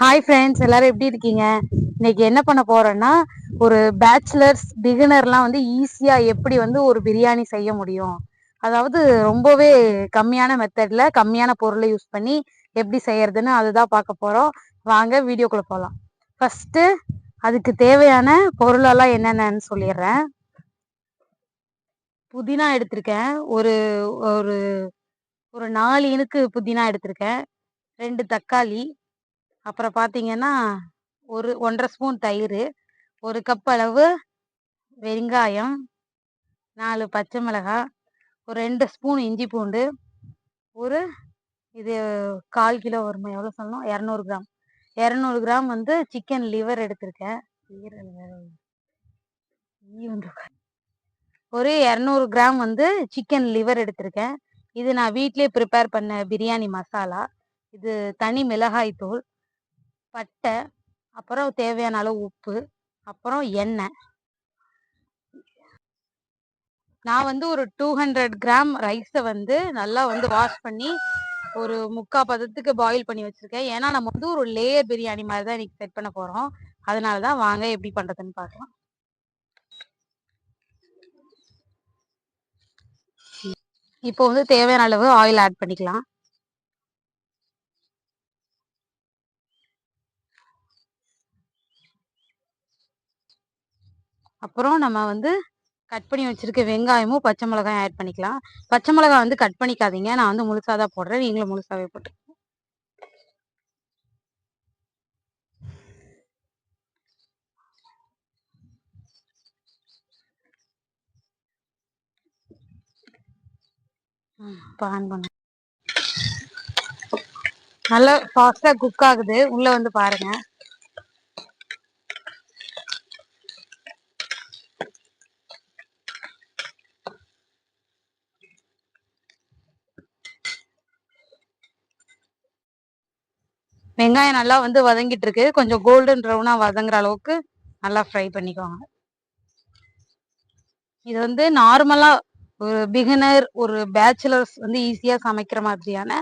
Hi friends, எல்லாரும் எப்படி இருக்கீங்க? இன்னைக்கு என்ன பண்ண போறேன்னா, ஒரு பேச்சுலர்ஸ் பிகினர்லாம் வந்து ஈஸியா எப்படி வந்து ஒரு பிரியாணி செய்ய முடியும், அதாவது ரொம்பவே கம்மியான மெத்தட்ல கம்மியான பொருளை யூஸ் பண்ணி எப்படி செய்யறதுன்னு அதுதான் பார்க்க போறோம். வாங்க வீடியோக்குள்ள போகலாம். ஃபர்ஸ்ட் அதுக்கு தேவையான பொருளெல்லாம் என்னென்னு சொல்லிடுறேன். புதினா எடுத்திருக்கேன். ஒரு ஒரு ஒரு 4 இனுக்கு புதினா எடுத்திருக்கேன். 2 தக்காளி, அப்புறம் பார்த்தீங்கன்னா ஒரு 1 1/2 ஸ்பூன் தயிர், 1 கப் அளவு வெங்காயம், 4 பச்சை மிளகாய், ஒரு 2 ஸ்பூன் இஞ்சி பூண்டு, ஒரு இது 1/4 கிலோ வருமா, எவ்வளோ சொல்லணும், 200 கிராம் 200 கிராம் வந்து சிக்கன் லிவர் எடுத்திருக்கேன். ஒரு 200 கிராம் வந்து சிக்கன் லிவர் எடுத்திருக்கேன். இது நான் வீட்டிலே ப்ரிப்பேர் பண்ண பிரியாணி மசாலா. இது தனி மிளகாய் தூள், பட்டை, அப்புறம் தேவையான அளவு உப்பு, அப்புறம் எண்ணெய். நான் வந்து ஒரு 200 கிராம் ரைஸை வந்து நல்லா வந்து வாஷ் பண்ணி ஒரு 3/4 பதத்துக்கு பாயில் பண்ணி வச்சிருக்கேன். ஏன்னா நம்ம வந்து ஒரு லேயர் பிரியாணி மாதிரி தான் இன்னைக்கு செட் பண்ண போறோம். அதனால தான் வாங்க எப்படி பண்றதுன்னு பார்க்கலாம். இப்போ வந்து தேவையான அளவு ஆயில் ஆட் பண்ணிக்கலாம். அப்புறம் நம்ம வந்து கட் பண்ணி வச்சிருக்க வெங்காயமும் பச்சை மிளகாயும் ஆட் பண்ணிக்கலாம். பச்சை மிளகாய் வந்து கட் பண்ணிக்காதீங்க, நான் வந்து முழுசாக தான் போடுறேன், நீங்களும் முழுசாவே போட்டு. ஆன் பண்ண நல்லா ஃபாஸ்டா குக் ஆகுது, உள்ள வந்து பாருங்க. வெங்காயம் நல்லா வந்து வதங்கிட்டு இருக்கு. கொஞ்சம் கோல்டன் ப்ரௌனா வதங்குற அளவுக்கு நல்லா ஃப்ரை பண்ணிக்கோங்க. இது வந்து நார்மலா ஒரு பிகினர், ஒரு பேச்சுலர்ஸ் வந்து ஈஸியா சமைக்கிற மாதிரியான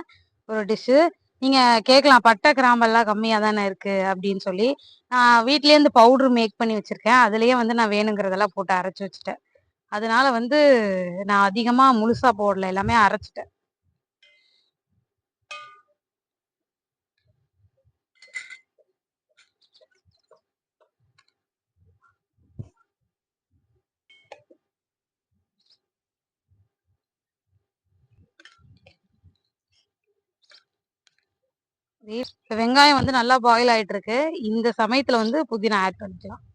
ஒரு டிஷ்ஷு. நீங்க கேட்கலாம், பட்டை கிராம்பெல்லாம் கம்மியா தானே இருக்கு அப்படின்னு சொல்லி. நான் வீட்லயே இருந்து பவுடர் மேக் பண்ணி வச்சிருக்கேன். அதுலயே வந்து நான் வேணுங்கிறதெல்லாம் போட்டு அரைச்சு வச்சுட்டேன். அதனால வந்து நான் அதிகமா முழுசா போடல, எல்லாமே அரைச்சிட்டேன். வெங்காயம் வந்து நல்லா பாயில் ஆயிட்டு இருக்கு. இந்த சமயத்துல வந்து புதினா ஆட் பண்ணிக்கலாம்.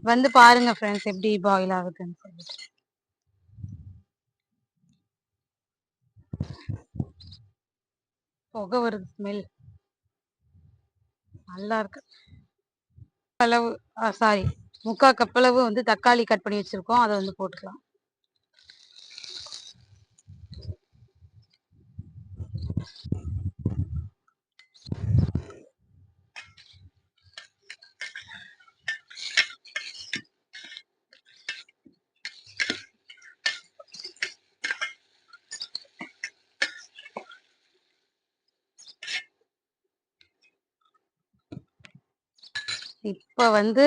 வந்து பாருங்க ஃப்ரெண்ட்ஸ், எப்படி பாயில் ஆகுதுன்னு சொல்லிட்டு. புகை வருது, ஸ்மெல் நல்லா இருக்கு. அளவு சாரி 3/4 கப் அளவு வந்து தக்காளி கட் பண்ணி வச்சிருக்கோம், அதை வந்து போட்டுக்கலாம். இப்ப வந்து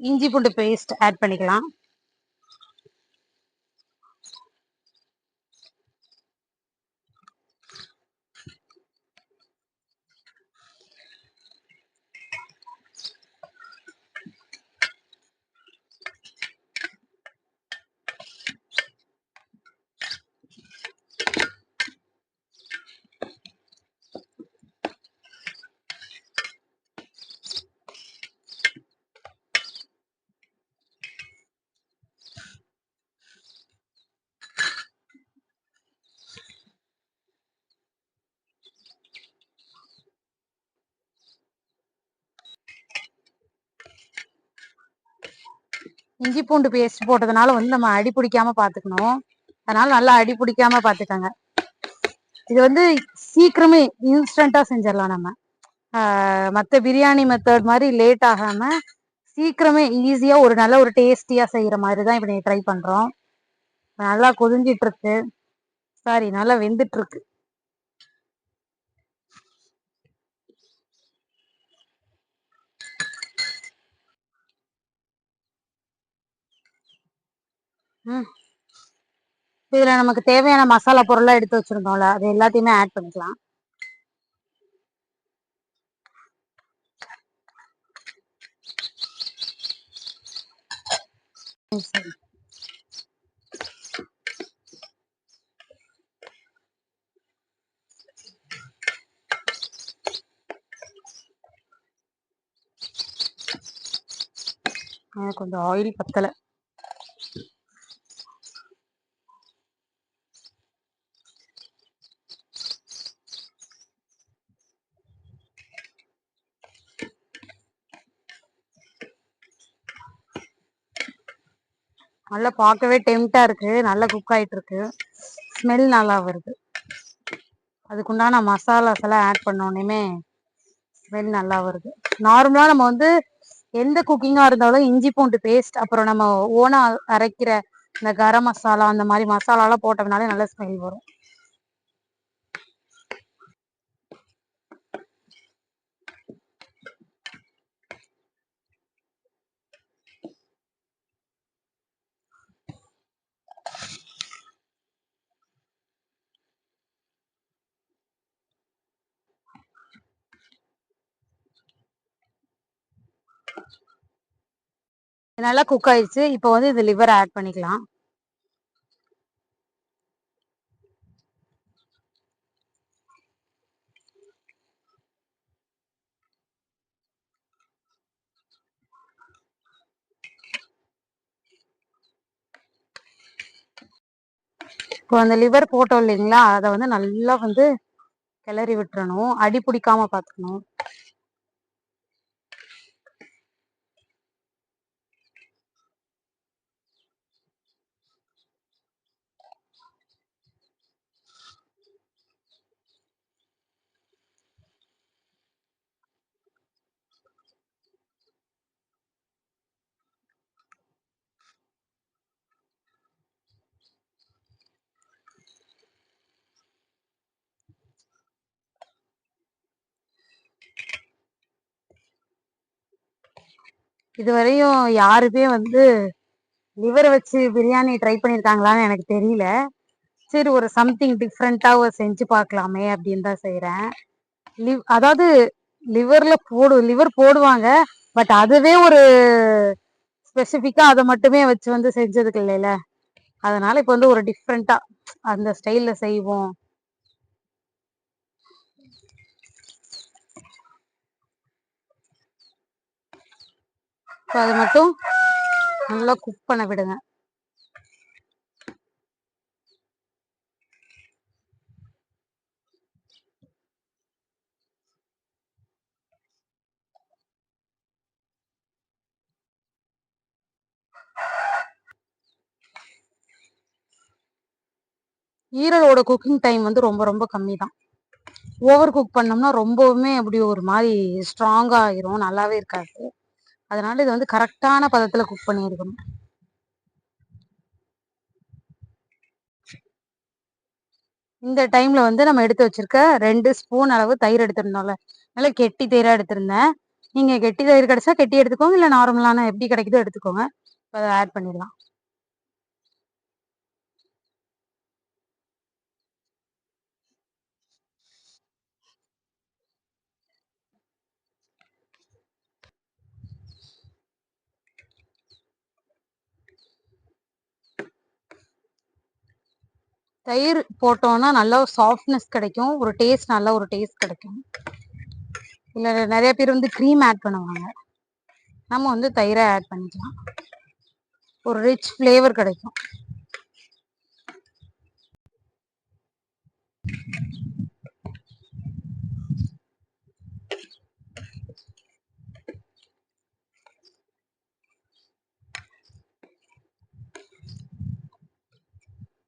இஞ்சி பூண்டு பேஸ்ட் ஆட் பண்ணிக்கலாம். இஞ்சி பூண்டு பேஸ்ட் போட்டதுனால வந்து நம்ம அடி பிடிக்காம பாத்துக்கணும். அதனால நல்லா அடி பிடிக்காம பாத்துக்கோங்க. இது வந்து சீக்கிரமே இன்ஸ்டன்டா செஞ்சிடலாம் நம்ம. மற்ற பிரியாணி மெத்தட் மாதிரி லேட் ஆகாம சீக்கிரமே ஈஸியா ஒரு நல்ல ஒரு டேஸ்டியா செய்யற மாதிரி தான் இப்ப ட்ரை பண்றோம். நல்லா கொதிஞ்சிட்டு இருக்கு. சாரி, நல்லா வெந்துட்டு இருக்கு. இதுல நமக்கு தேவையான மசாலா பொருள்லாம் எடுத்து வச்சிருந்தோம்ல, அது எல்லாத்தையுமே ஆட் பண்ணிக்கலாம். கொஞ்சம் ஆயில் பத்தல. நல்லா பார்க்கவே டெம்டா இருக்கு. நல்லா குக் ஆயிட்டு இருக்கு. ஸ்மெல் நல்லா வருது. அதுக்குண்டான மசாலாஸ் எல்லாம் ஆட் பண்ணோன்னே ஸ்மெல் நல்லா வருது. நார்மலா நம்ம வந்து எந்த குக்கிங்கா இருந்தாலும் இஞ்சி பூண்டு பேஸ்ட், அப்புறம் நம்ம ஓனா அரைக்கிற இந்த கரம் மசாலா அந்த மாதிரி மசாலா எல்லாம் போட்டோம்னாலே நல்ல ஸ்மெல் வரும். நல்லா குக் ஆயிடுச்சு. இப்போ வந்து இது லிவர் ஆட் பண்ணிக்கலாம். இப்போ அந்த லிவர் போட்டோம் இல்லைங்களா, அதை வந்து நல்லா வந்து கிளறி விட்டுறணும். அடி பிடிக்காம பார்த்துக்கணும். இதுவரையும் யாருமே வந்து லிவரை வச்சு பிரியாணி ட்ரை பண்ணியிருக்காங்களான்னு எனக்கு தெரியல. சரி, ஒரு சம்திங் டிஃப்ரெண்டா செஞ்சு பார்க்கலாமே அப்படின்னு தான் செய்யறேன். அதாவது லிவர் போடுவாங்க. பட் அதுவே ஒரு ஸ்பெசிபிக்கா அதை மட்டுமே வச்சு வந்து செஞ்சதுக்கு இல்லைல்ல. அதனால இப்ப வந்து ஒரு டிஃப்ரெண்டா அந்த ஸ்டைல்ல செய்வோம். அதை மட்டும் நல்லா குக் பண்ண விடுங்க. ஈரலோட குக்கிங் டைம் வந்து ரொம்ப ரொம்ப கம்மி தான். ஓவர் குக் பண்ணோம்னா ரொம்பவுமே அப்படி ஒரு மாதிரி ஸ்ட்ராங்கா ஆயிரும், நல்லாவே இருக்காது. அதனால இது வந்து கரெக்டான பதத்துல குக் பண்ணியிருக்கணும். இந்த டைம்ல வந்து நம்ம எடுத்து வச்சிருக்க 2 ஸ்பூன் அளவு தயிர் எடுத்திருந்தோம்ல, நல்லா கெட்டி தயிரா எடுத்திருந்தேன். நீங்க கெட்டி தயிர் கிடைச்சா கெட்டி எடுத்துக்கோங்க, இல்ல நார்மலான எப்படி கிடைக்குதோ எடுத்துக்கோங்க. அதை ஆட் பண்ணிடலாம். தயிர் போட்டோம்னா நல்லா சாஃப்ட்னஸ் கிடைக்கும், ஒரு டேஸ்ட், நல்ல ஒரு டேஸ்ட் கிடைக்கும். இல்ல நிறைய பேர் வந்து க்ரீம் ஆட் பண்ணுவாங்க. நம்ம வந்து தயிரை ஆட் பண்ணிக்கலாம், ஒரு ரிச் ஃப்ளேவர் கிடைக்கும்.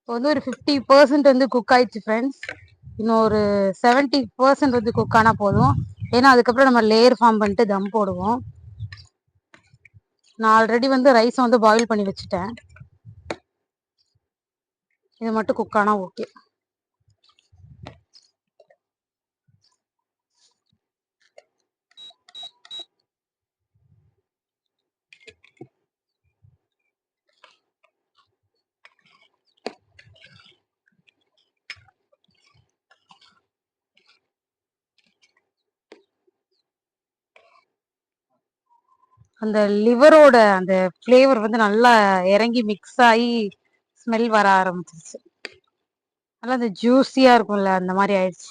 இப்போ வந்து ஒரு 50% வந்து குக் ஆயிடுச்சு ஃப்ரெண்ட்ஸ். இன்னும் ஒரு 70% வந்து குக் ஆனால் போதும். ஏன்னா அதுக்கப்புறம் நம்ம லேயர் ஃபார்ம் பண்ணிட்டு தம் போடுவோம். நான் ஆல்ரெடி வந்து ரைஸை வந்து பாயில் பண்ணி வச்சுட்டேன். இது மட்டும் குக் ஆனால் ஓகே. அந்த லிவரோட அந்த ஃப்ளேவர் வந்து நல்லா இறங்கி மிக்ஸ் ஆகி ஸ்மெல் வர ஆரம்பிச்சிருச்சு. நல்லா அந்த ஜூஸியா இருக்கும்ல, அந்த மாதிரி ஆயிடுச்சு.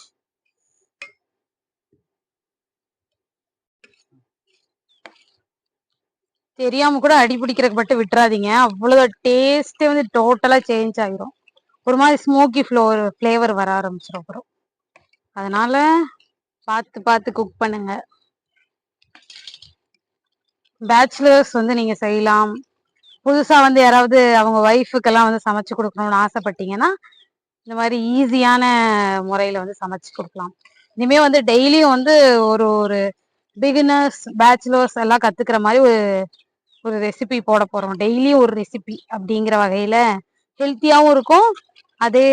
தெரியாம கூட அடி பிடிக்கிறதுக்கு மட்டும் விட்டுறாதீங்க. அவ்வளவு டேஸ்டே வந்து டோட்டலா சேஞ்ச் ஆகிரும். ஒரு மாதிரி ஸ்மோக்கி ஃப்ளேவர் வர ஆரம்பிச்சிடும் அப்புறம். அதனால பார்த்து பார்த்து குக் பண்ணுங்க. பேச்சுலர்ஸ் வந்து நீங்க செய்யலாம். புதுசா வந்து யாராவது அவங்க ஒய்ஃபுக்கெல்லாம் வந்து சமைச்சு கொடுக்கணும்னு ஆசைப்பட்டீங்கன்னா இந்த மாதிரி ஈஸியான முறையில வந்து சமைச்சு கொடுக்கலாம். இனிமே வந்து டெய்லியும் வந்து ஒரு ஒரு பிகினர்ஸ் பேச்சுலர்ஸ் எல்லாம் கத்துக்கிற மாதிரி ஒரு ரெசிபி போட போறோம். டெய்லியும் ஒரு ரெசிபி அப்படிங்கிற வகையில ஹெல்த்தியாவும் இருக்கும், அதே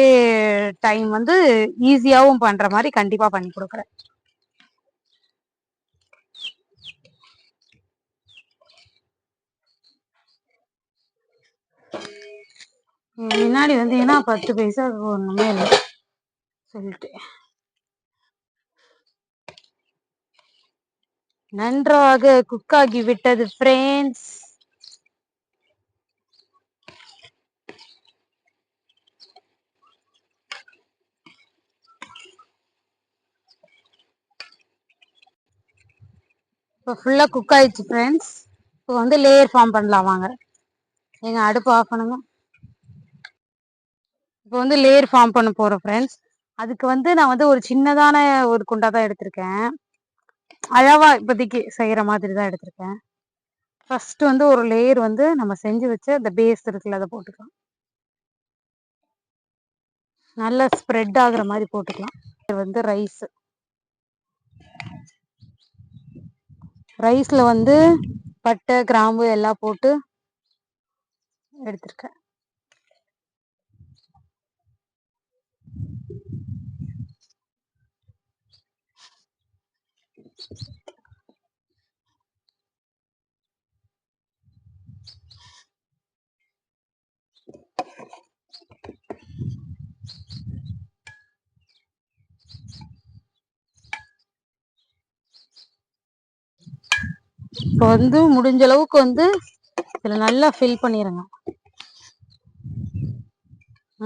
டைம் வந்து ஈஸியாவும் பண்ற மாதிரி கண்டிப்பா பண்ணி கொடுக்குறேன். முன்னாடி வந்தீங்கன்னா 10 பைசா ஒண்ணுமே இல்லை சொல்லிட்டு. நன்றாக குக் ஆகி விட்டது ஃப்ரெண்ட்ஸ். இப்போ ஃபுல்லா குக் ஆயிடுச்சு ஃப்ரெண்ட்ஸ். இப்போ வந்து லேயர் ஃபார்ம் பண்ணலாம் வாங்க. எங்க அடுப்பு ஆஃப் பண்ணுங்க. இப்போ வந்து லேயர் ஃபார்ம் பண்ண போறோம் ஃப்ரெண்ட்ஸ். அதுக்கு வந்து நான் வந்து ஒரு சின்னதான ஒரு குண்டா தான் எடுத்திருக்கேன். அளவா இப்போதைக்கு செய்யற மாதிரி தான் எடுத்திருக்கேன். ஃபர்ஸ்ட் வந்து ஒரு லேயர் வந்து நம்ம செஞ்சு வச்ச அந்த பேஸ் இருக்குல்ல, அதை போட்டுக்கலாம். நல்லா ஸ்ப்ரெட் ஆகுற மாதிரி போட்டுக்கலாம். இது வந்து ரைஸ்ல வந்து பட்டை கிராம்பு எல்லாம் போட்டு எடுத்திருக்கேன். இப்போ வந்து முடிஞ்ச அளவுக்கு வந்து இதுல நல்லா ஃபில் பண்ணிருங்க.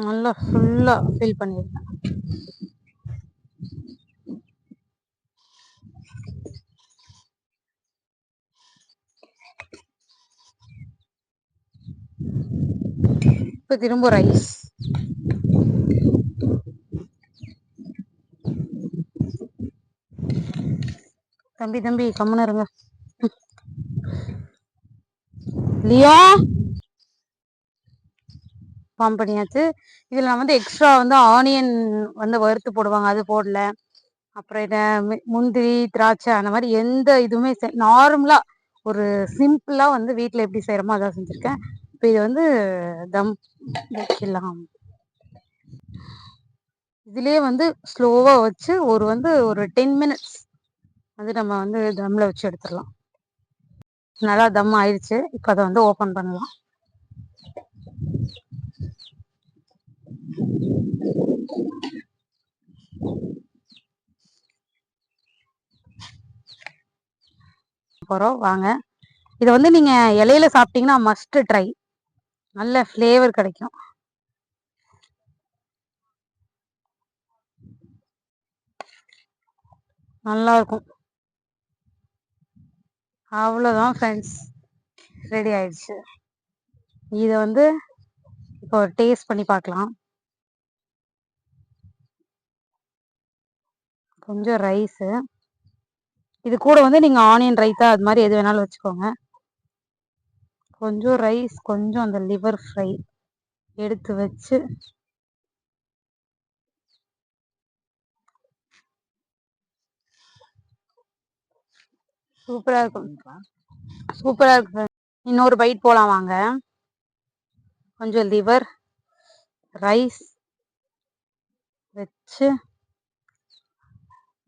நல்லா ஃபுல்லா ஃபில் பண்ணிருங்க. இப்போ திரும்ப ரைஸ். தம்பி கம்முன்னு இருங்க. லியோ ஃபார்ம் பண்ணியாச்சு. இதுல நான் வந்து எக்ஸ்ட்ரா வந்து ஆனியன் வந்து வறுத்து போடுவாங்க, அது போடல. அப்புறம் இதை முந்திரி திராட்சை அந்த மாதிரி எந்த இதுவுமே நார்மலா ஒரு சிம்பிளா வந்து வீட்டுல எப்படி செய்யறோமோ அதான் செஞ்சிருக்கேன். இப்போ இது வந்து தம் வைக்கலாம். இதுலயே வந்து ஸ்லோவா வச்சு ஒரு 10 மினிட்ஸ் வந்து நம்ம வந்து தம்ல வச்சு எடுத்துடலாம். நல்லா தம் ஆயிடுச்சு. இப்போ அதை வந்து ஓபன் பண்ணலாம். போறோம் வாங்க. இதை வந்து நீங்க இலையில சாப்பிட்டீங்கன்னா மஸ்ட் ட்ரை. நல்ல ஃப்ளேவர் கிடைக்கும், நல்லா இருக்கும். அவ்வளோதான் ஃப்ரெண்ட்ஸ், ரெடி ஆயிடுச்சு. இதை வந்து இப்போ டேஸ்ட் பண்ணி பார்க்கலாம். கொஞ்சம் ரைஸு, இது கூட வந்து நீங்க ஆனியன் ரைத்தா அது மாதிரி எது வேணாலும் வச்சுக்கோங்க. கொஞ்சம் ரைஸ், கொஞ்சம் அந்த லிவர் ஃப்ரை எடுத்து வச்சு சூப்பரா இருக்கும். சூப்பரா இருக்கு. இன்னொரு பைட் போலாம் வாங்க. கொஞ்சம் லிவர் ரைஸ் வச்சு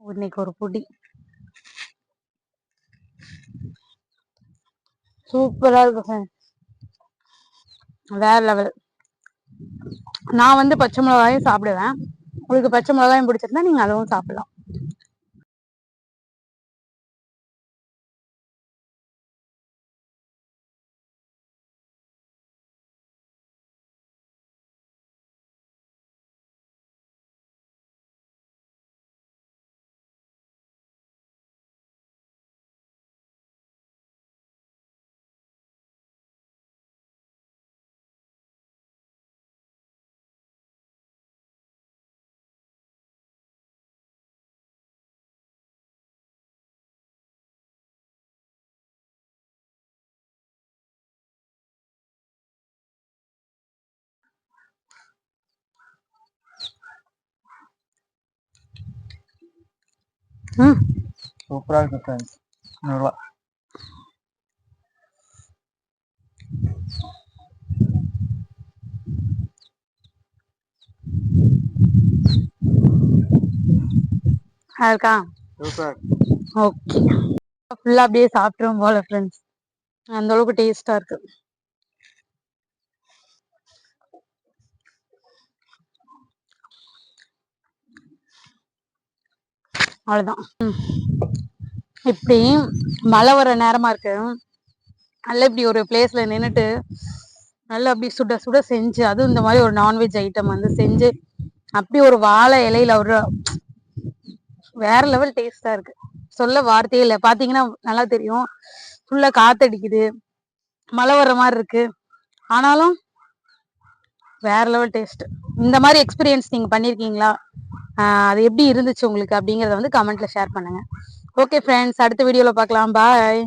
இன்னைக்கு ஒரு புடி. சூப்பரா இருக்கு. வேற லெவல். நான் வந்து பச்சை மிளகாயும் சாப்பிடுவேன். உங்களுக்கு பச்சை மிளகாயும் பிடிச்சிருந்தா நீங்க அதுவும் சாப்பிடலாம். சூப்பரா இருக்கு ஃப்ரெண்ட்ஸ். நல்லா இருக்கா? சூப்பர். ஓகே. ஃபுல்லா அப்படியே சாப்பிட்டுரும் போல ஃப்ரெண்ட்ஸ். அந்த அளவுக்கு டேஸ்டா இருக்கு. அவ்வளவுதான். இப்படி மழை வர நேரமா இருக்கு. நல்லா இப்படி ஒரு பிளேஸ்ல நின்னுட்டு நல்லா அப்படி சுட சுட செஞ்சு, அதுவும் இந்த மாதிரி ஒரு நான்வெஜ் ஐட்டம் வந்து செஞ்சு அப்படி ஒரு வாழை இலையில ஒரு வேற லெவல் டேஸ்டா இருக்கு. சொல்ல வார்த்தையே இல்லை. பாத்தீங்கன்னா நல்லா தெரியும். ஃபுல்லா காத்தடிக்குது, மழை வர்ற மாதிரி இருக்கு. ஆனாலும் வேற லெவல் டேஸ்ட். இந்த மாதிரி எக்ஸ்பீரியன்ஸ் நீங்க பண்ணிருக்கீங்களா? அது எப்படி இருந்துச்சு உங்களுக்கு அப்படிங்கறத வந்து கமெண்ட்ல ஷேர் பண்ணுங்க. ஓகே ஃப்ரெண்ட்ஸ், அடுத்த வீடியோல பார்க்கலாம். பாய்.